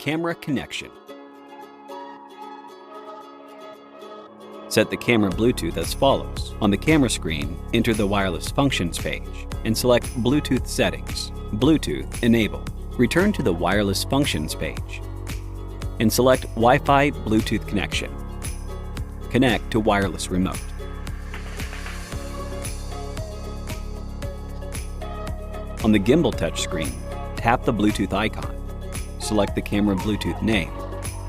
Camera connection. Set the camera Bluetooth as follows. On the camera screen, enter the wireless functions page and select Bluetooth settings. Bluetooth enable. Return to the wireless functions page and select Wi-Fi Bluetooth connection. Connect to wireless remote. On the gimbal touchscreen, tap the Bluetooth icon. Select the camera Bluetooth name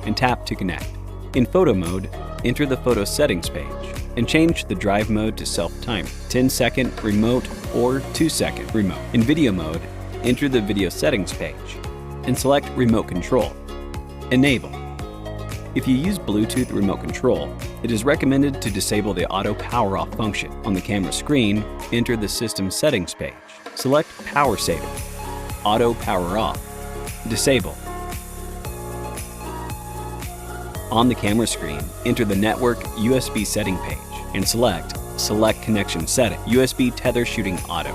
and tap to connect. In photo mode, enter the photo settings page and change the drive mode to self-timer, 10-second remote or 2-second remote. In video mode, enter the video settings page and select remote control. Enable. If you use Bluetooth remote control, it is recommended to disable the auto power off function. On the camera screen, enter the system settings page. Select power saving, auto power off, disable. On the camera screen, enter the network USB setting page and select connection setting, USB tether shooting auto.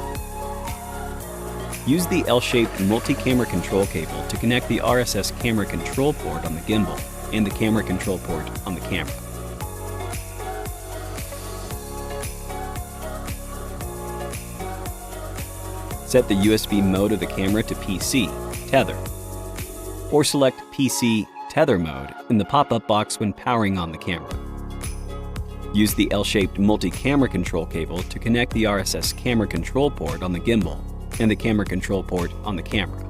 Use the L-shaped multi-camera control cable to connect the RSS camera control port on the gimbal and the camera control port on the camera. Set the USB mode of the camera to PC, tether, or select PC tether mode in the pop-up box when powering on the camera. Use the L-shaped multi-camera control cable to connect the RSS camera control port on the gimbal and the camera control port on the camera.